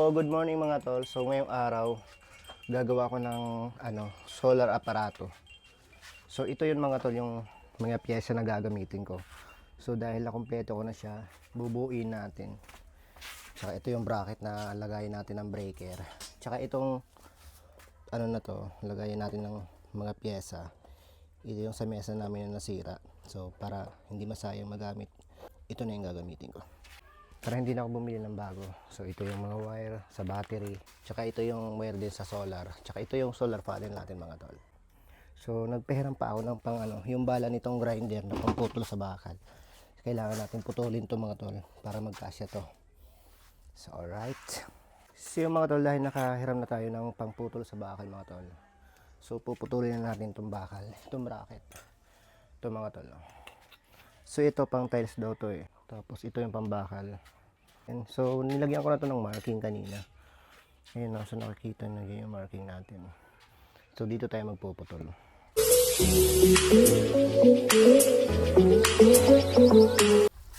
So, good morning mga tol. So, ngayong araw, gagawa ko ng solar aparato. So, ito yun mga tol, yung mga pyesa na gagamitin ko. So, dahil nakumpleto ko na siya, bubuuin natin. Tsaka ito yung bracket na lagayin natin ng breaker. Tsaka itong lagayin natin ng mga pyesa. Ito yung sa mesa namin na nasira. So, para hindi masayang magamit, ito na yung gagamitin ko. Para hindi na ako bumili ng bago. So ito yung mga wire sa battery. Tsaka ito yung wire din sa solar. Tsaka ito yung solar panel natin mga tol. So nagpahiram pa ako ng yung bala nitong grinder na pamputol sa bakal. Kailangan natin putulin to mga tol para magkasya to. So alright. So yung mga tol, dahil nakahiram na tayo ng pangputol sa bakal mga tol. So puputulin na natin itong bakal. Itong bracket. Ito mga tol. So ito pang tiles daw to eh. Tapos ito yung pambakal. And so nilagyan ko na to ng marking kanina. Ayun na, so nakikita na yung marking natin. So dito tayo magpuputol.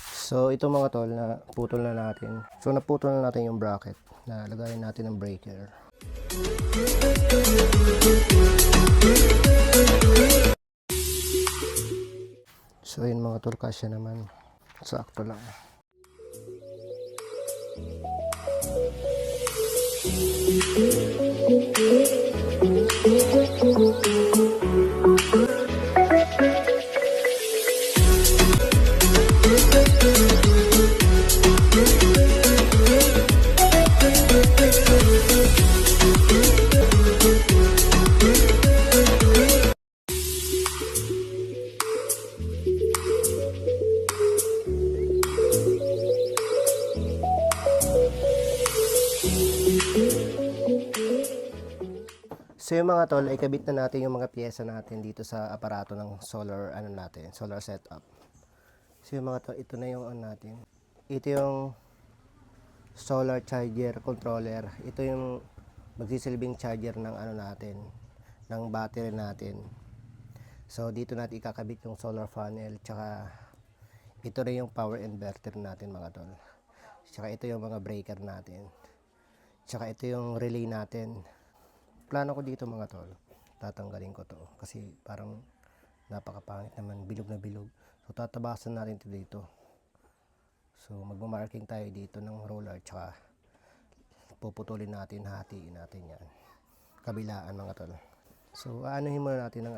So ito mga tol, na putol na natin. So naputol na natin yung bracket na lagayin natin ng breaker. So yun mga tol, kasya naman. Sakto lang. So yung mga tol, ay kabit na natin yung mga pyesa natin dito sa aparato ng solar solar setup. So yung mga tol, ito na yung natin. Ito yung solar charger controller. Ito yung magsisilbing charger ng natin, ng battery natin. So dito natin ikakabit yung solar panel, tsaka ito rin yung power inverter natin mga tol. Tsaka ito yung mga breaker natin. Tsaka ito yung relay natin. Plano ko dito mga tol, tatanggalin ko to kasi parang napakapangit naman, bilog na bilog. So tatabasan natin ito dito. So magmamarking tayo dito ng roller, tsaka puputulin natin, hatiin natin yan, kabilaan mga tol. So aanuhin muna natin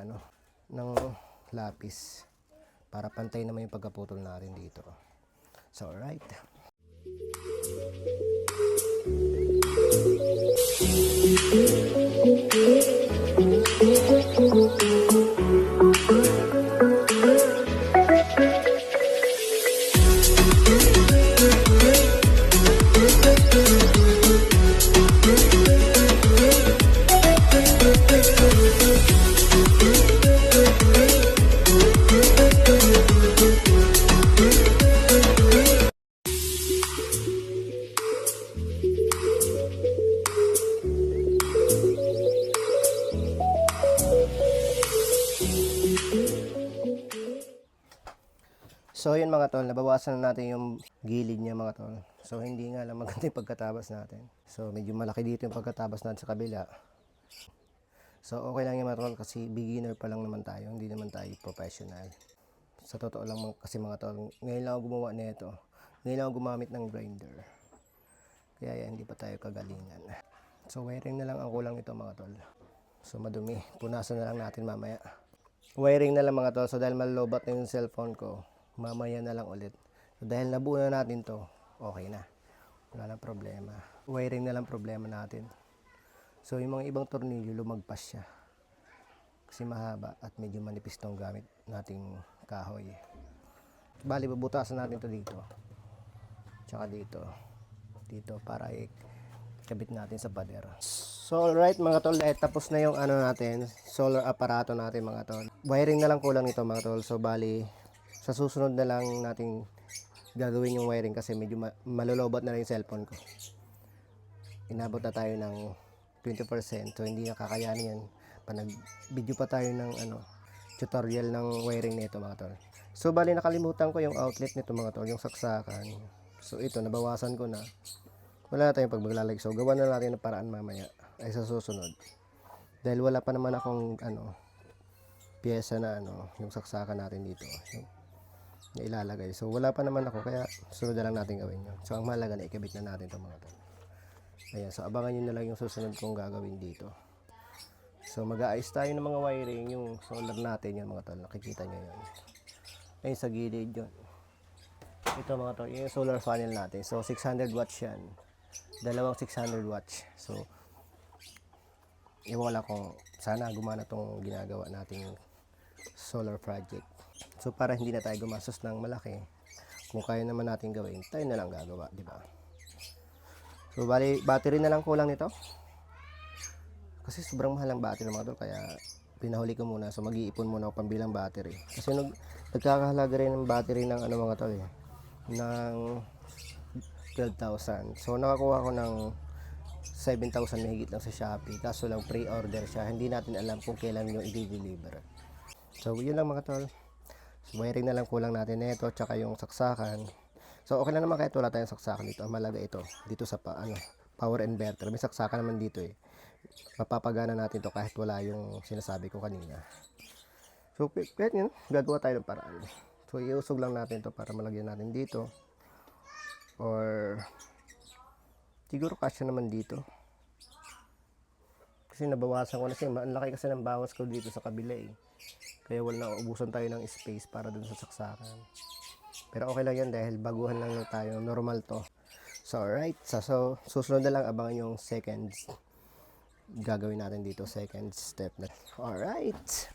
ng lapis para pantay naman yung pagkaputol natin dito. So alright. So yun mga tol, nabawasan na natin yung gilid niya mga tol. So hindi nga lang maganda yung pagkatabas natin. So medyo malaki dito yung pagkatabas natin sa kabila. So okay lang yung mga tol kasi beginner pa lang naman tayo, hindi naman tayo professional. Sa totoo lang kasi mga tol, ngayon lang ako gumawa nito. Ngayon lang ako gumamit ng grinder. Kaya yan, hindi pa tayo kagalingan. So wiring na lang ang kulang nito mga tol. So madumi, punasan na lang natin mamaya. Wiring na lang mga tol, so dahil malolobat na yung cellphone ko, mamaya na lang ulit. So, dahil nabuo na natin to, okay na. Wala nang problema. Wiring na lang problema natin. So yung mga ibang tornilyo, lumagpas siya. Kasi mahaba at medyo manipis tong gamit nating kahoy. Bali, bubutasan natin to dito. Tsaka dito. Dito para ikabit natin sa pader. So alright mga tol, tapos na yung natin, solar aparato natin mga tol. Wiring na lang kulang nito mga tol. So bali, sa susunod na lang natin gagawin yung wiring kasi medyo malulobot na rin yung cellphone ko. Inabot na tayo ng 20%, so hindi nakakayanin yan. Nag-video pa tayo ng tutorial ng wiring nito mga tol. So bali nakalimutan ko yung outlet nito mga tol, yung saksakan. So ito nabawasan ko na. wala na tayong pagmaglalagay. So, gawa na natin ng paraan mamaya ay sa susunod. Dahil wala pa naman akong pyesa na yung saksakan natin dito. Yung, na ilalagay. So, wala pa naman ako, kaya sunod na lang natin gawin yun. So, ang mahalaga na ikabit na natin itong mga tol. Ayan, so abangan nyo na lang yung susunod kong gagawin dito. So, mag-aayos tayo ng mga wiring, yung solar natin yun mga tol. Nakikita nyo yun. Ayun sa gilid yun. Ito mga tol, yung solar panel natin. So, 600 watts yan. Dalawang 600 watts. So, iwan lang kung sana gumana tong ginagawa nating solar project. So, para hindi na tayo gumastos ng malaki, kung kaya naman natin gawin, tayo na lang gagawa, di ba? So, bali, battery na lang kulang nito. Kasi sobrang mahal ang battery mga tol, kaya pinahuli ko muna. So, mag-iipon muna ako pambilang battery. Kasi nagkakahalaga rin ng battery ng mga tol ng 12,000. So, nakakuha ko ng 7,000 mahigit lang sa Shopee. Kaso lang pre-order siya. Hindi natin alam kung kailan yung i-deliver. So, yun lang mga tol. So, wiring na lang kulang natin nito, tsaka yung saksakan. So, okay na naman kahit wala tayong saksakan dito. Ang malaga ito, dito sa power inverter. May saksakan naman dito eh. Mapapagana natin to kahit wala yung sinasabi ko kanina. So, kahit yun, gagawa tayo ng paraan. So, iusog lang natin to para malagyan natin dito. Or, siguro kasya naman dito. Kasi nabawasan ko na siya. Ang laki kasi ng bawas ko dito sa kabila eh. Kaya wala na, ubusan tayo ng space para dun sa saksakan. Pero okay lang yan dahil baguhan lang tayo. Normal to. So, alright. So, susunod na lang abangan yung second gagawin natin dito. Second step na. Alright.